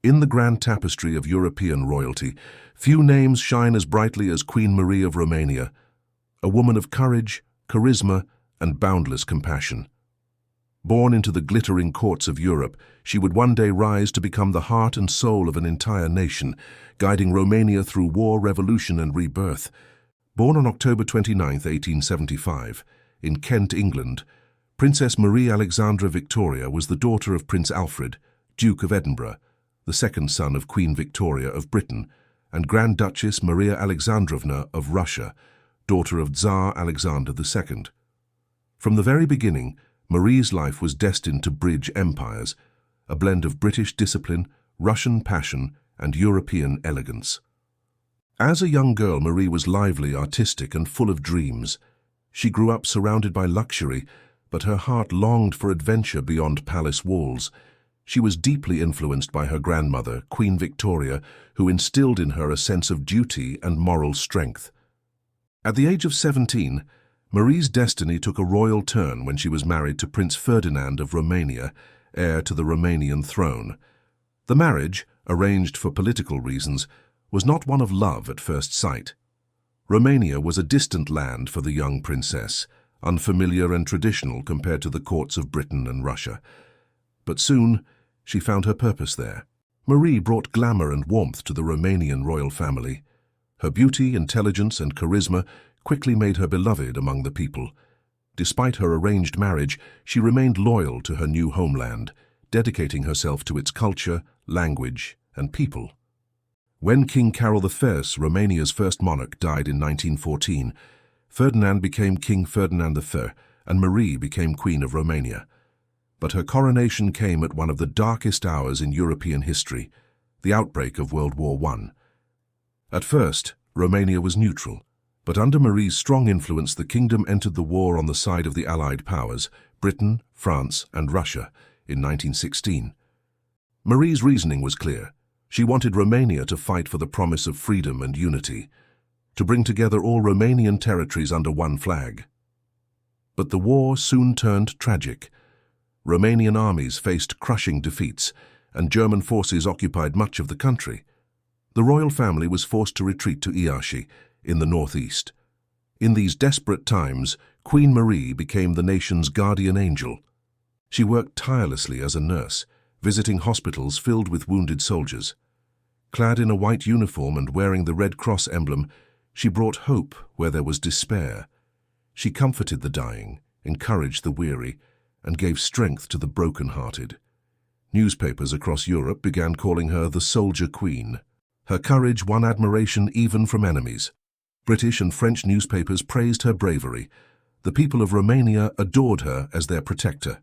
In the grand tapestry of European royalty, few names shine as brightly as Queen Marie of Romania, a woman of courage, charisma, and boundless compassion. Born into the glittering courts of Europe, she would one day rise to become the heart and soul of an entire nation, guiding Romania through war, revolution, and rebirth. Born on October 29, 1875, in Kent, England, Princess Marie Alexandra Victoria was the daughter of Prince Alfred, Duke of Edinburgh, the second son of Queen Victoria of Britain, and Grand Duchess Maria Alexandrovna of Russia, daughter of Tsar Alexander II. From the very beginning, Marie's life was destined to bridge empires, a blend of British discipline, Russian passion, and European elegance. As a young girl, Marie was lively, artistic, and full of dreams. She grew up surrounded by luxury, but her heart longed for adventure beyond palace walls. She was deeply influenced by her grandmother, Queen Victoria, who instilled in her a sense of duty and moral strength. At the age of 17, Marie's destiny took a royal turn when she was married to Prince Ferdinand of Romania, heir to the Romanian throne. The marriage, arranged for political reasons, was not one of love at first sight. Romania was a distant land for the young princess, unfamiliar and traditional compared to the courts of Britain and Russia. But soon, she found her purpose there. Marie brought glamour and warmth to the Romanian royal family. Her beauty, intelligence, and charisma quickly made her beloved among the people. Despite her arranged marriage, she remained loyal to her new homeland, dedicating herself to its culture, language, and people. When King Carol I, Romania's first monarch, died in 1914, Ferdinand became King Ferdinand I, and Marie became Queen of Romania. But her coronation came at one of the darkest hours in European history, the outbreak of World War I. At first, Romania was neutral, but under Marie's strong influence, the kingdom entered the war on the side of the Allied powers, Britain, France, and Russia, in 1916. Marie's reasoning was clear. She wanted Romania to fight for the promise of freedom and unity, to bring together all Romanian territories under one flag. But the war soon turned tragic. Romanian armies faced crushing defeats, and German forces occupied much of the country. The royal family was forced to retreat to Iași, in the northeast. In these desperate times, Queen Marie became the nation's guardian angel. She worked tirelessly as a nurse, visiting hospitals filled with wounded soldiers. Clad in a white uniform and wearing the Red Cross emblem, she brought hope where there was despair. She comforted the dying, encouraged the weary, and gave strength to the broken-hearted. Newspapers across Europe began calling her the Soldier Queen. Her courage won admiration even from enemies. British and French newspapers praised her bravery. The people of Romania adored her as their protector.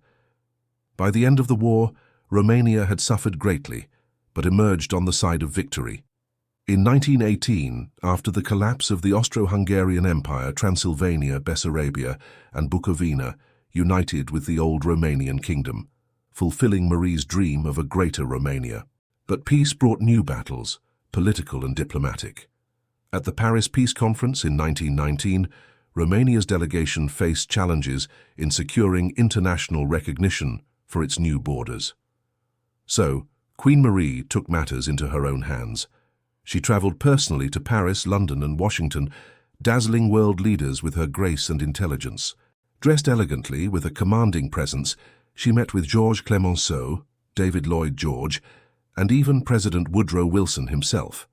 By the end of the war, Romania had suffered greatly, but emerged on the side of victory. In 1918, after the collapse of the Austro-Hungarian Empire, Transylvania, Bessarabia, and Bukovina united with the old Romanian kingdom, fulfilling Marie's dream of a greater Romania. But peace brought new battles, political and diplomatic. At the Paris Peace Conference in 1919, Romania's delegation faced challenges in securing international recognition for its new borders. So, Queen Marie took matters into her own hands. She traveled personally to Paris, London, and Washington, dazzling world leaders with her grace and intelligence. Dressed elegantly, with a commanding presence, she met with Georges Clemenceau, David Lloyd George, and even President Woodrow Wilson himself.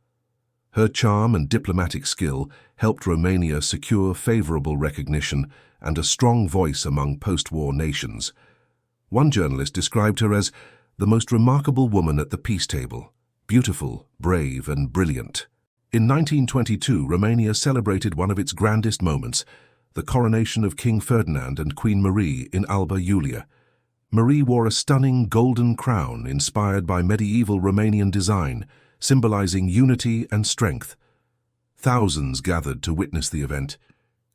Her charm and diplomatic skill helped Romania secure favorable recognition and a strong voice among post-war nations. One journalist described her as the most remarkable woman at the peace table, beautiful, brave, and brilliant. In 1922, Romania celebrated one of its grandest moments, the coronation of King Ferdinand and Queen Marie in Alba Iulia. Marie wore a stunning golden crown inspired by medieval Romanian design, symbolizing unity and strength. Thousands gathered to witness the event.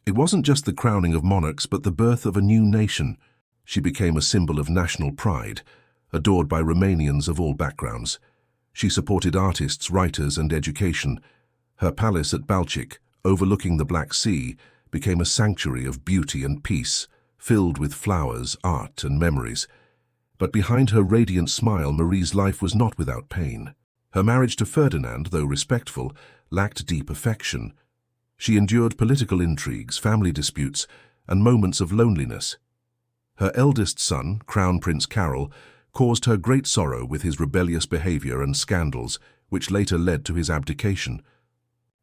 It wasn't just the crowning of monarchs, but the birth of a new nation. She became a symbol of national pride, adored by Romanians of all backgrounds. She supported artists, writers, and education. Her palace at Balcic, overlooking the Black Sea, became a sanctuary of beauty and peace, filled with flowers, art, and memories. But behind her radiant smile, Marie's life was not without pain. Her marriage to Ferdinand, though respectful, lacked deep affection. She endured political intrigues, family disputes, and moments of loneliness. Her eldest son, Crown Prince Carol, caused her great sorrow with his rebellious behavior and scandals, which later led to his abdication.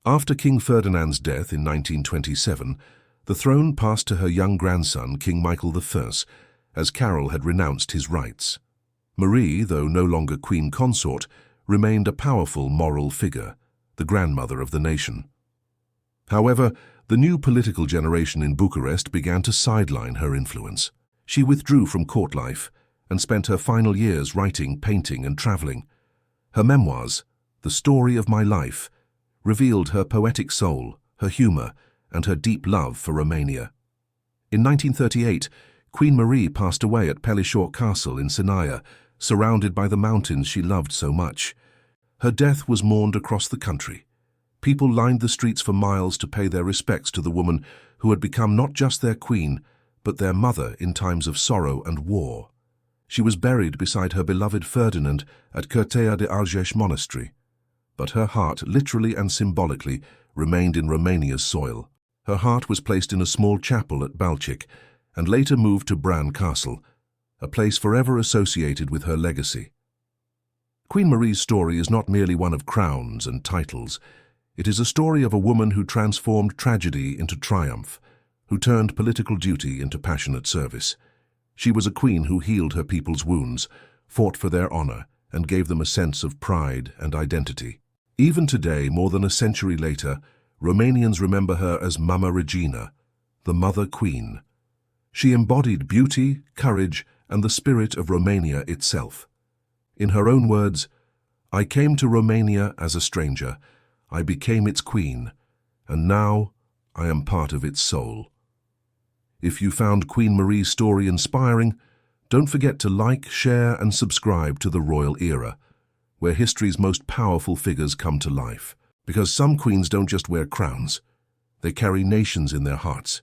After King Ferdinand's death in 1927, the throne passed to her young grandson, King Michael I, as Carol had renounced his rights. Marie, though no longer queen consort, remained a powerful moral figure, the grandmother of the nation. However, the new political generation in Bucharest began to sideline her influence. She withdrew from court life and spent her final years writing, painting, and traveling. Her memoirs, The Story of My Life, revealed her poetic soul, her humor, and her deep love for Romania. In 1938, Queen Marie passed away at Pelișor Castle in Sinaia, surrounded by the mountains she loved so much. Her death was mourned across the country. People lined the streets for miles to pay their respects to the woman who had become not just their queen, but their mother in times of sorrow and war. She was buried beside her beloved Ferdinand at Curtea de Argeș Monastery. But her heart, literally and symbolically, remained in Romania's soil. Her heart was placed in a small chapel at Balcic and later moved to Bran Castle, a place forever associated with her legacy. Queen Marie's story is not merely one of crowns and titles. It is a story of a woman who transformed tragedy into triumph, who turned political duty into passionate service. She was a queen who healed her people's wounds, fought for their honor, and gave them a sense of pride and identity. Even today, more than a century later, Romanians remember her as Mama Regina, the Mother Queen. She embodied beauty, courage, and the spirit of Romania itself. In her own words, "I came to Romania as a stranger. I became its queen, and now I am part of its soul." If you found Queen Marie's story inspiring, don't forget to like, share, and subscribe to the Royal Era, where history's most powerful figures come to life. Because some queens don't just wear crowns, they carry nations in their hearts.